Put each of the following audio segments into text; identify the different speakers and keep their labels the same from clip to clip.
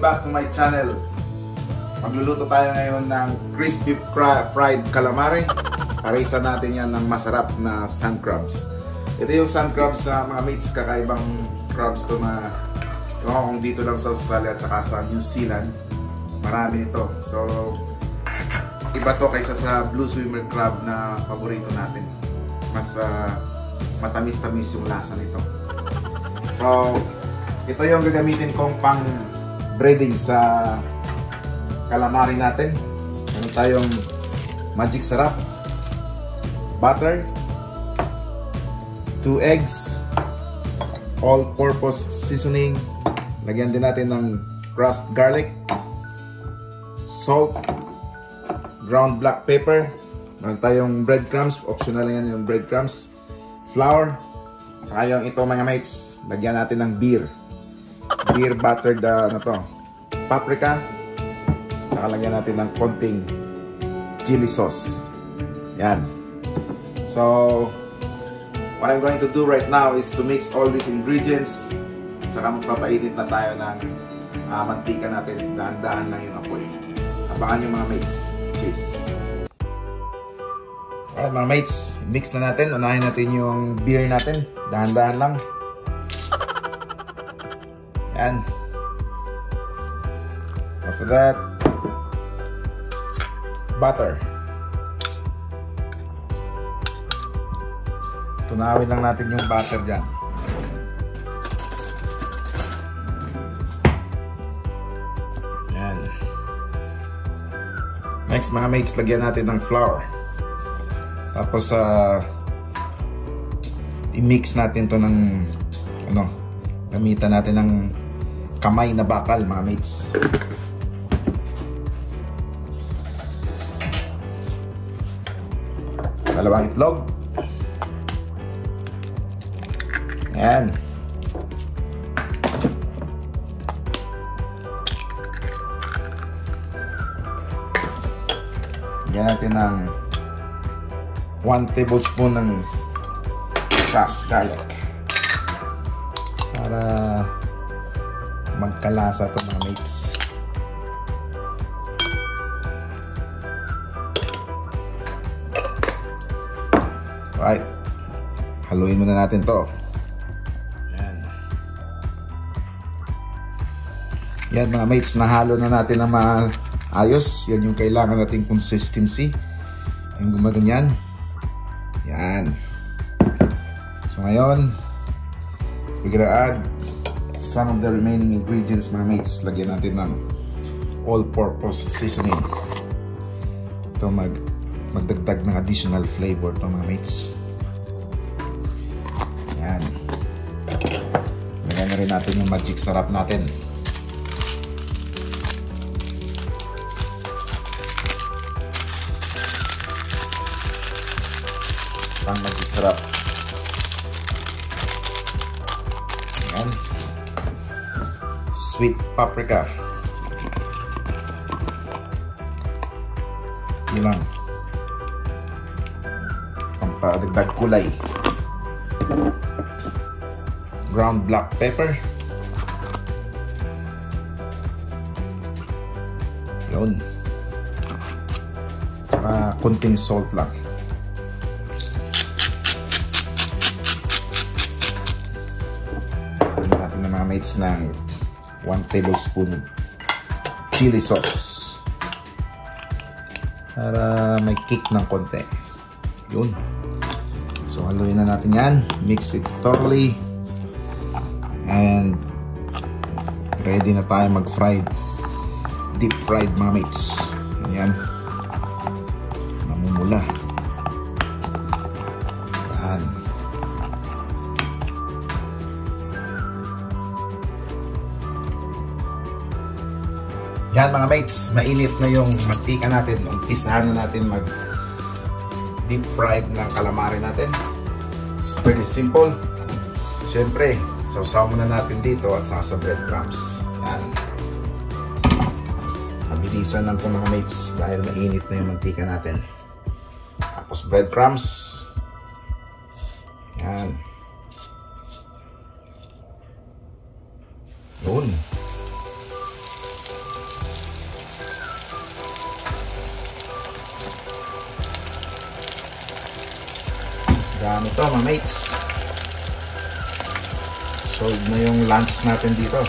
Speaker 1: back to my channel. Magluluto tayo ngayon ng crispy fried calamari. Parisa natin yan ng masarap na sand crabs. Ito yung sand crabs sa mga mates, kakaibang crabs to na kung dito lang sa Australia at saka sa New Zealand. Marami ito. So, iba to kaysa sa blue swimmer crab na paborito natin. Mas matamis-tamis yung lasa nito. So, ito yung gagamitin kong pang breading sa calamari natin. Meron tayong magic syrup, butter, 2 eggs, all-purpose seasoning. Lagyan din natin ng crushed garlic, salt, ground black pepper. Meron tayong breadcrumbs, optional yan yung breadcrumbs, flour, saka yung ito mga mates, lagyan natin ng beer buttered paprika, saka lagyan natin ng konting chili sauce. Yan. So what I'm going to do right now is to mix all these ingredients, saka magpapainit na tayo ng mantika natin. Dahan-dahan lang yung apoy. Abangan yung mga mates. Cheers! Alright mga mates, mix na natin. Unahin natin yung beer natin. Dahan-dahan lang. Yan. After that, butter. Tunawin lang natin yung butter dyan. Yan. Next mga mates, lagyan natin ng flour. Tapos i-mix natin to ng gamitan natin ng kamay na bakal mga mates. Dalawang itlog. Ayan. Lagyan natin ng 1 tablespoon ng crushed garlic para magkalasa ito mga mates. Alright, haluin muna natin to. Yan mga mates, nahalo na natin na maayos. Yan yung kailangan nating consistency, yung gumaganyan. Yan. So ngayon, we're gonna add some of the remaining ingredients mga mates. Lagyan natin ng all-purpose seasoning. Ito magdagdag ng additional flavor to mga mates. Yan. Lagyan na rin natin yung magic syrup natin. Ang magic syrup. Yan. Sweet paprika. Ilang pampadagdag kulay. Ground black pepper. Yun. Saka konting salt lang. Mates ng 1 tablespoon chili sauce para may kick ng konti. Yun. So haluin na natin yan, mix it thoroughly, and ready na tayo mag-fried, deep fried mga mates. Yan, namumula. Yan. Yan mga mates, mainit na yung mantika natin. Umpisahan na natin mag deep fried ng calamari natin. It's pretty simple. Siyempre, sausaw muna natin dito at saka sa breadcrumbs. Yan. Mabilisan lang ito mga mates dahil mainit na yung mantika natin. Tapos breadcrumbs. Yan. Yun. Gano to mga mates. Solve na yung lunch natin dito.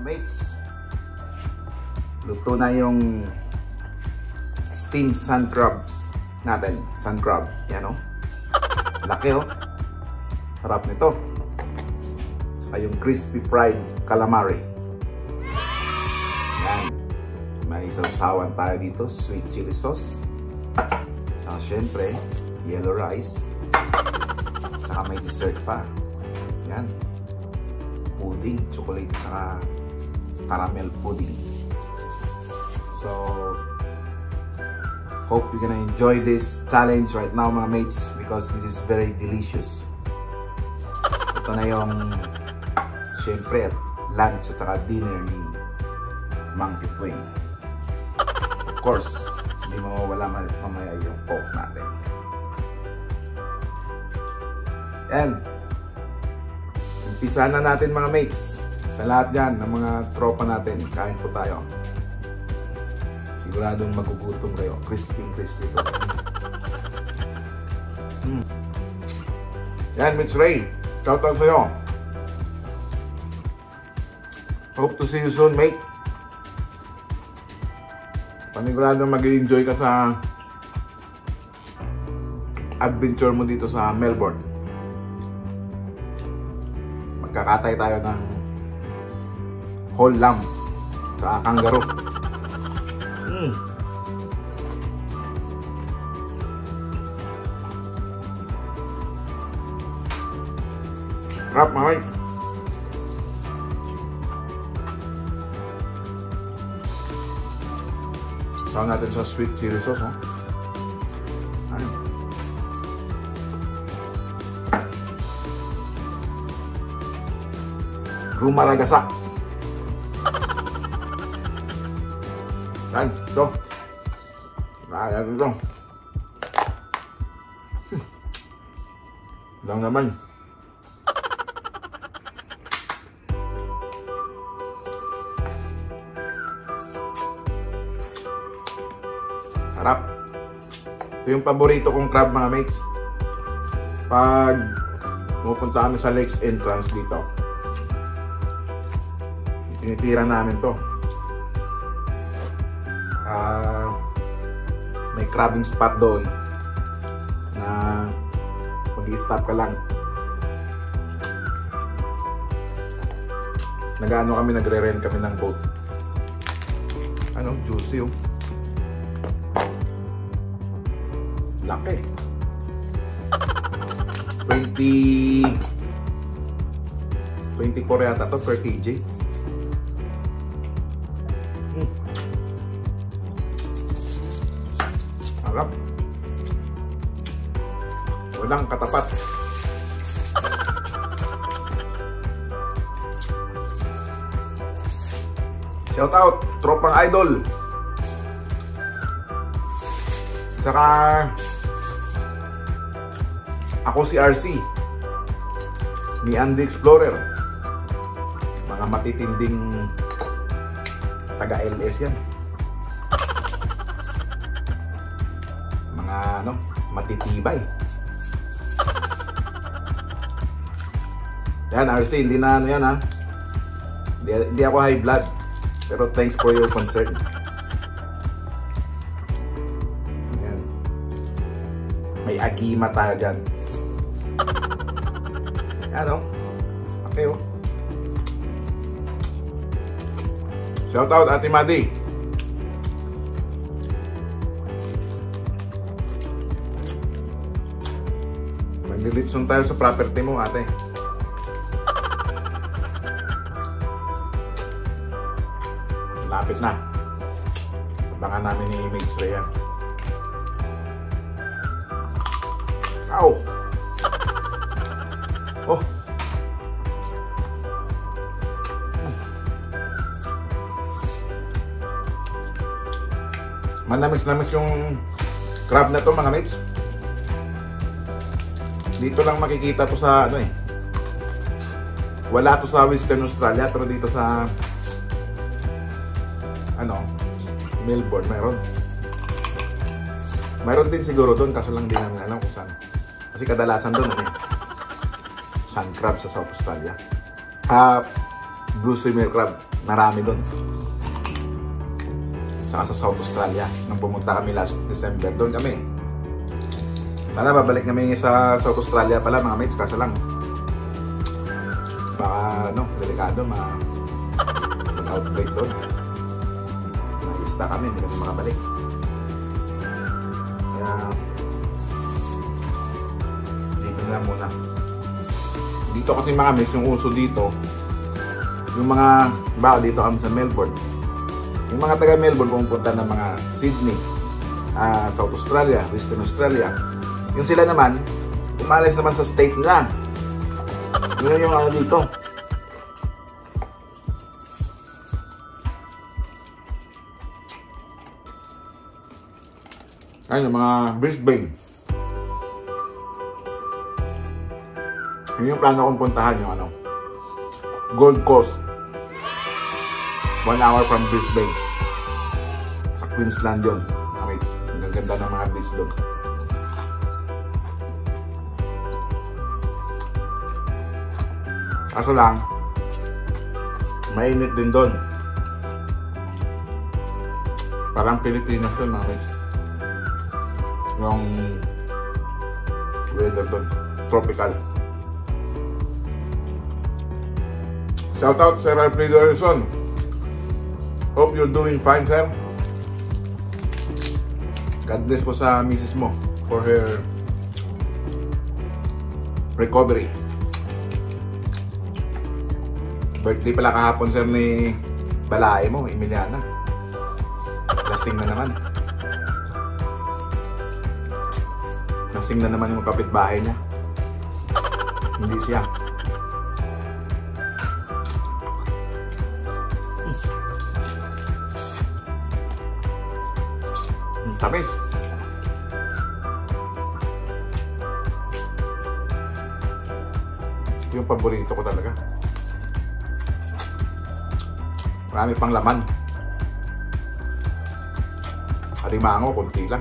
Speaker 1: Mates, luto na yung steamed sun crabs natin. Sun crab, yan o. Laki o. Harap nito. Saka yung crispy fried calamari. Yan. May sausawan tayo dito, sweet chili sauce. Saka syempre, yellow rice. Saka may dessert pa. Yan. Pudding, chocolate, saka caramel pudding. So, hope you're gonna enjoy this challenge right now mga mates, because this is very delicious. Ito na yung syempre lunch at saka dinner ni Mang Kepwing. Of course, hindi mawawala mamaya yung coke natin. Yan. Umpisa na natin mga mates. Sa lahat dyan, ng mga tropa natin, kain po tayo. Siguradong magugutom kayo. Crispy po. Yan, Mitch Ray. Shout out sa'yo. Hope to see you soon, mate. Paniguradong mag-enjoy ka sa adventure mo dito sa Melbourne. Magkakatay tayo ng whole lamb sa kangaroo. Sarap mga mate. Saan natin sa sweet chili sauce, oh. Ayun. Rumaragasak. Yan, ito. Kaya ito. Lang naman. Harap. Ito yung paborito kong crab mga mates. Pag pupunta kami sa Lakes entrance dito, tinitira namin to. May crabbing spot doon na mag-i-stop ka lang. Nag-ano kami, nagre-rent kami ng boat. Ano, juicy oh. Laki. 24 yata to per kg. Harap. Walang katapat. Shout out, tropang idol. Saka ako si RC ni Andy Explorer. Mga matitinding taga LS yan. Mga ano, matitibay. Yan RC, hindi na ano yan ha. Hindi ako high blood. Pero thanks for your concern. Ayan. May agima tayo dyan. Ayan o. Okay o. Shout out Ate Madi. Maglilitson tayo sa property mo, ate. Lapit na. Abangan namin ni Miss Rhea. Ow! Oh! Manamis-namis yung crab na to, mga mates. Dito lang makikita to sa ano eh. Wala to sa Western Australia, pero dito sa ano, Melbourne meron. Mayroon din siguro doon, kaso lang din namin alam kung saan. Kasi kadalasan doon ano eh, sand crab sa South Australia. Blue swimmer crab, marami doon. Saka sa South Australia. Nung pumunta kami last December, doon kami. Sana babalik kami sa South Australia pala, mga mates, kaso lang baka ano, delikado mag-outbreak doon. Nag-ista kami, hindi kami makabalik. Kaya dito na muna. Dito kasi mga mates, yung uso dito, yung mga baka dito kami sa Melbourne, yung mga taga Melbourne pumunta ng mga Sydney, South Australia, Western Australia. Yung sila naman, umalis naman sa state nila. Yun yung ano dito. Ayun, yung mga Brisbane. Yun yung plano kong puntahan, yung ano, Gold Coast. 1 hour from Brisbane. Sa Queensland yun. Ang ganda ng mga beach doon. Kaso lang, mainit din doon. Parang Pilipinas yun, mga mates. Yung weather doon. Tropical. Shout out Sir Alfredo Harrison. Hope you're doing fine, sir. God bless po sa misis mo for her recovery. Birthday pala kahapon, sir, ni Balae mo, Emiliana. Lasing na naman. Lasing na naman yung kapitbahay niya. Hindi siya. Tamis. Yung paborito ko talaga. Marami pang laman. Halimango, konti lang.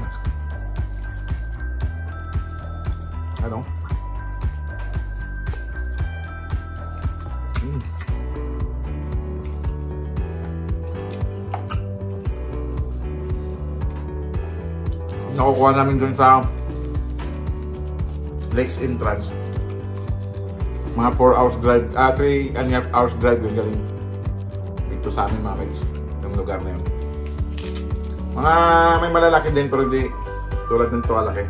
Speaker 1: Ano? Nakukuha namin dun sa Lakes entrance. Mga 4 hours drive, 3.5 hours drive yun galing dito sa amin, mga mates, yung lugar na yun. Mga may malalaki din pero hindi tulad ng kalaki.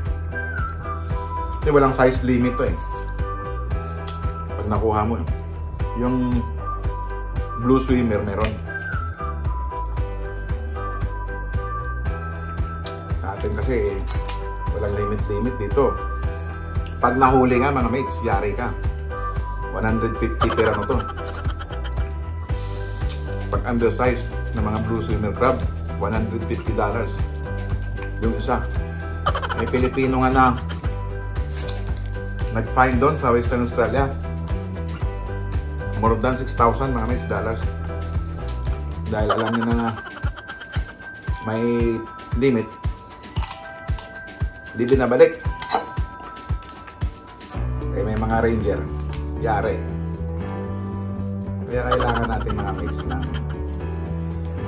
Speaker 1: Kasi walang size limit to eh. Pag nakuha mo yung blue swimmer meron. Atin kasi walang limit dito. Pag nahuli nga, mga mates, yari ka. 150 per ano to. Pag undersized na mga blue swimmer crab, $150 yung isa. May Pilipino nga na nag-find doon sa Western Australia, more than 6,000 mga mates dollars, dahil alam niyo na may limit, hindi binabalik. May mga ranger, yari. Kaya kailangan natin mga mates na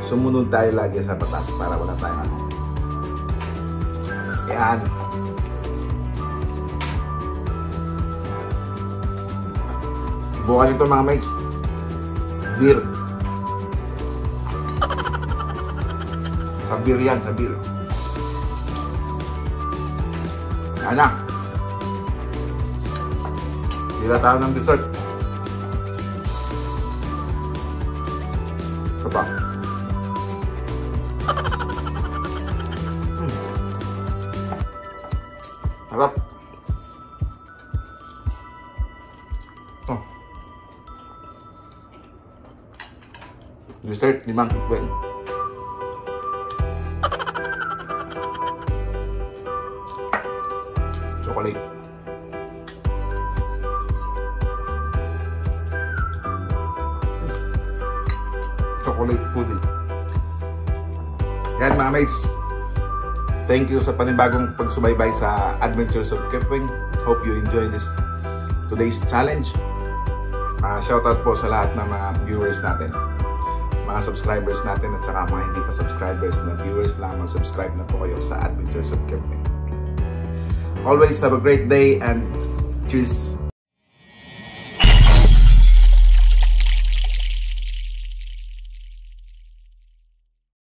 Speaker 1: sumunod tayo lagi sa batas para wala tayong ano. Yan. Bukan ito mga mates. Beer. Sa beer yan, sa beer. Yan na. Tira tayo ng dessert. Ito pa. Harap. Oh. Dessert, 5 Kepwing. Chocolate. Chocolate pudding. Yan mga mates. Thank you sa panibagong pagsubaybay sa Adventures of Kepwing. Hope you enjoy today's challenge. Shoutout po sa lahat ng mga viewers natin, mga subscribers natin, at saka mga hindi pa subscribers na viewers lang, mag-subscribe na po kayo sa Adventures of Kepwing. Always have a great day and cheers!